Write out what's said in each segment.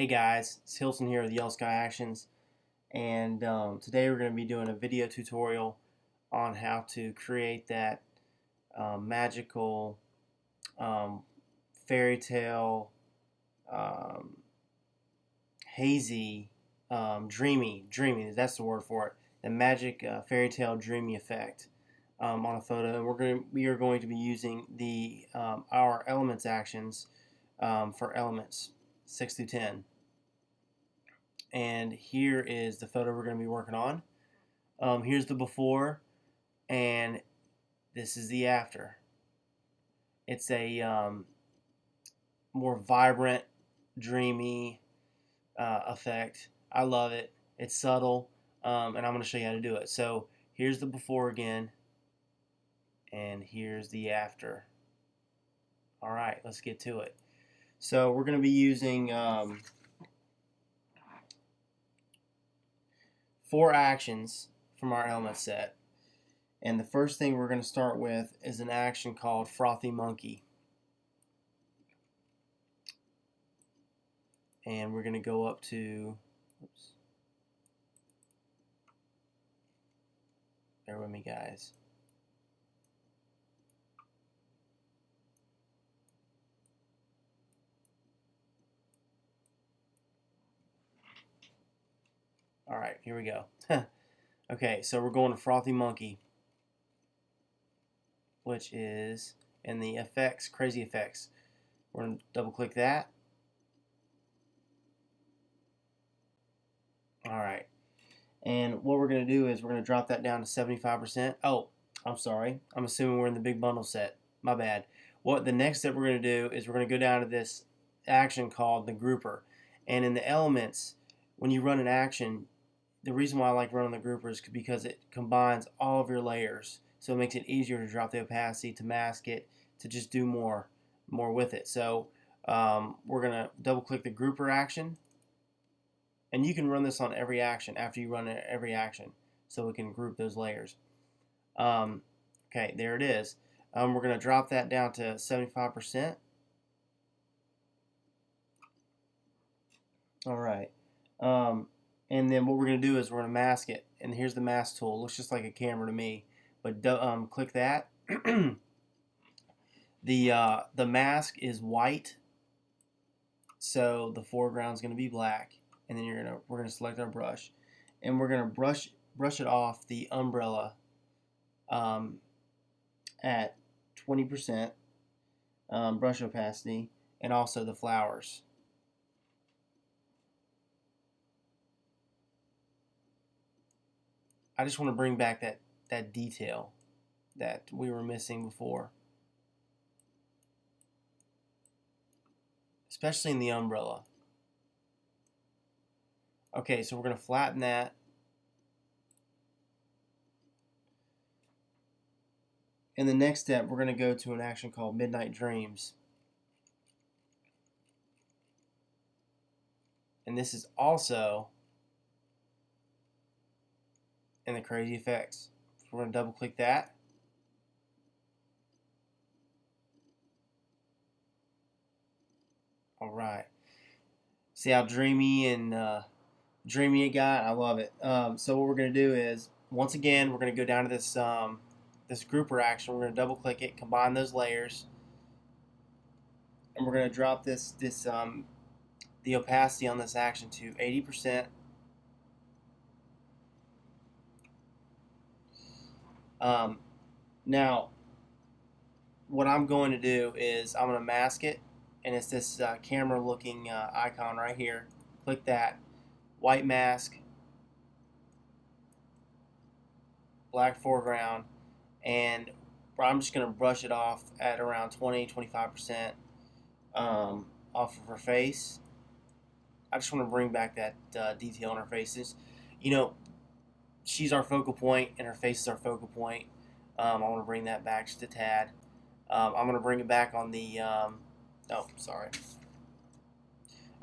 Hey guys, it's Hilton here with Yellow Sky Actions, and today we're going to be doing a video tutorial on how to create that magical um, fairy tale, um, hazy, dreamy, that's the word for it, the magic fairy tale dreamy effect on a photo. And we are going to be using the our elements actions for elements 6 through 10. And here is the photo we're going to be working on. Here's the before, and this is the after. It's a more vibrant, dreamy effect. I love it. It's subtle, and I'm going to show you how to do it. So here's the before again, and here's the after. All right, let's get to it. So we're going to be using 4 actions from our element set. And the first thing we're going to start with is an action called Frothy Monkey. And we're going to go up to, oops, bear with me guys. Alright, here we go. Okay, so we're going to Frothy Monkey, which is in the effects, crazy effects. We're going to double click that. Alright, and what we're going to do is we're going to drop that down to 75%. Oh, I'm sorry. I'm assuming we're in the big bundle set. My bad. What the next step we're going to do is we're going to go down to this action called the grouper. And in the elements, when you run an action, the reason why I like running the grouper is because it combines all of your layers. So it makes it easier to drop the opacity, to mask it, to just do more with it. So we're going to double click the grouper action. And you can run this on every action after you run every action. So we can group those layers. Okay, there it is. We're going to drop that down to 75%. Alright. And then what we're going to do is we're going to mask it. And here's the mask tool. It looks just like a camera to me. But click that. The mask is white, so the foreground is going to be black. And then we're going to select our brush, and we're going to brush it off the umbrella at 20% brush opacity, and also the flowers. I just want to bring back that detail that we were missing before, especially in the umbrella. Okay, so we're going to flatten that. In the next step, we're going to go to an action called Midnight Dreams. And this is also in the crazy effects. So we're going to double click that. Alright. See how dreamy and dreamy it got? I love it. So what we're going to do is, once again, we're going to go down to this this grouper action. We're going to double click it, combine those layers, and we're going to drop the opacity on this action to 80%. Now, what I'm going to do is I'm going to mask it, and it's this camera looking icon right here. Click that, white mask, black foreground, and I'm just going to brush it off at around 20-25% off of her face. I just want to bring back that detail on her faces. You know, she's our focal point, and her face is our focal point. I want to bring that back just a tad. I'm going to bring it back on the oh, sorry.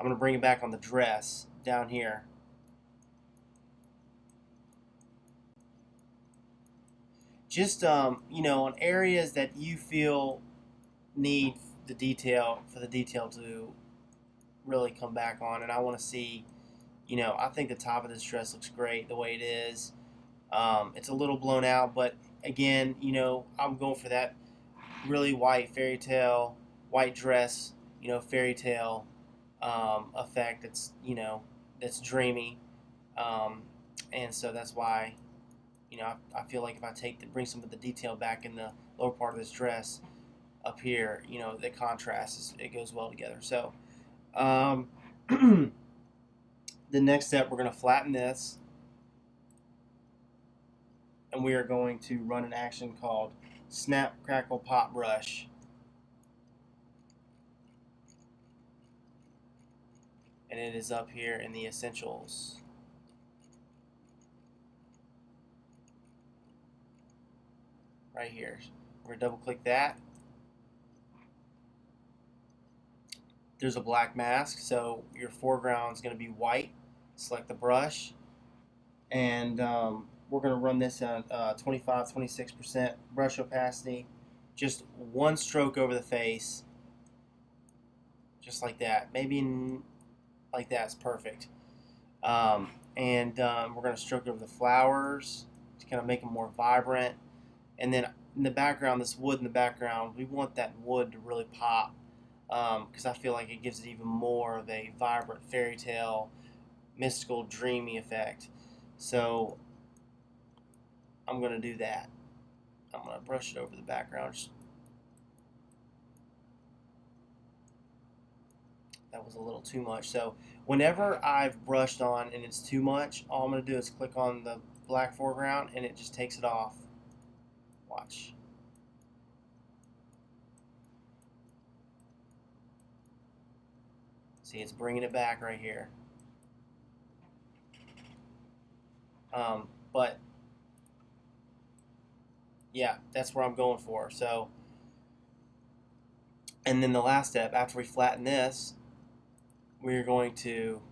I'm going to bring it back on the dress down here. Just you know, on areas that you feel need the detail, for the detail to really come back on, and I want to see, you know, I think the top of this dress looks great the way it is. It's a little blown out, but again, you know, I'm going for that really white fairytale, white dress, you know, fairytale effect. It's, you know, that's dreamy, um, and so that's why, you know, I feel like if I bring some of the detail back in the lower part of this dress up here, you know, the contrast it goes well together. So um, the next step, we're going to flatten this, and we are going to run an action called Snap, Crackle, Pop Brush. And it is up here in the essentials. Right here. We're going to double click that. There's a black mask, so your foreground is going to be white. Select the brush, and we're going to run this at 25-26% brush opacity. Just one stroke over the face, just like that. Maybe like that's perfect. And we're going to stroke over the flowers to kind of make them more vibrant. And then in the background, this wood in the background, we want that wood to really pop, because I feel like it gives it even more of a vibrant fairytale, mystical, dreamy effect. So I'm going to do that. I'm going to brush it over the background. That was a little too much. So whenever I've brushed on and it's too much, all I'm going to do is click on the black foreground and it just takes it off. Watch. See, it's bringing it back right here. But yeah, that's where I'm going for. So, and then the last step, after we flatten this, we're going to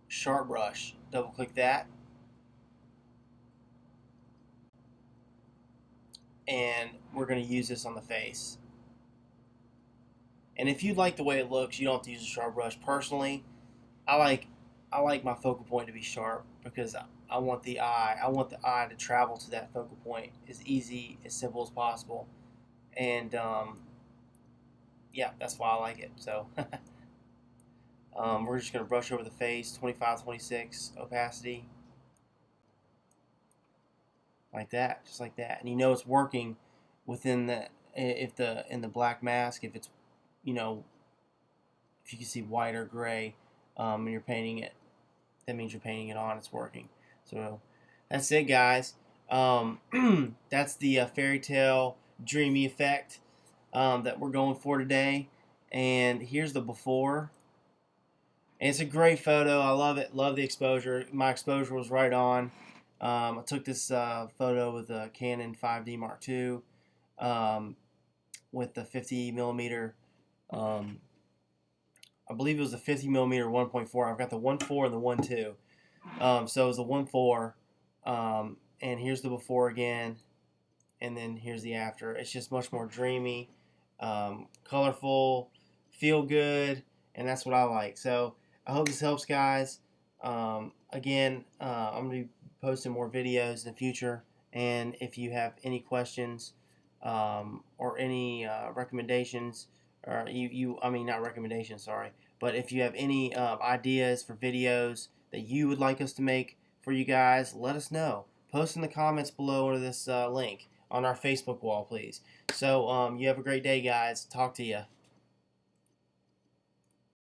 sharp brush. Double click that. And we're going to use this on the face. And if you like the way it looks, you don't have to use a sharp brush. Personally, I like my focal point to be sharp because I want the eye to travel to that focal point as easy, as simple as possible. And yeah, that's why I like it. So we're just going to brush over the face, 25-26 opacity, like that, just like that. And you know it's working within the in the black mask, if it's, you know, if you can see white or gray, and you're painting it, that means you're painting it on. It's working. So that's it, guys. That's the fairytale dreamy effect that we're going for today. And here's the before. And it's a great photo. I love it. Love the exposure. My exposure was right on. I took this photo with a Canon 5D Mark II with the 50 millimeter. I believe it was a 50 millimeter 1.4. I've got the 1.4 and the 1.2. So it was the 1.4. And here's the before again. And then here's the after. It's just much more dreamy, colorful, feel good. And that's what I like. So I hope this helps, guys. Again, I'm going to be posting more videos in the future. And if you have any questions or any recommendations, or I mean, not recommendations, sorry, but if you have any ideas for videos that you would like us to make for you guys, let us know. Post in the comments below under this link on our Facebook wall, please. So you have a great day, guys. Talk to you.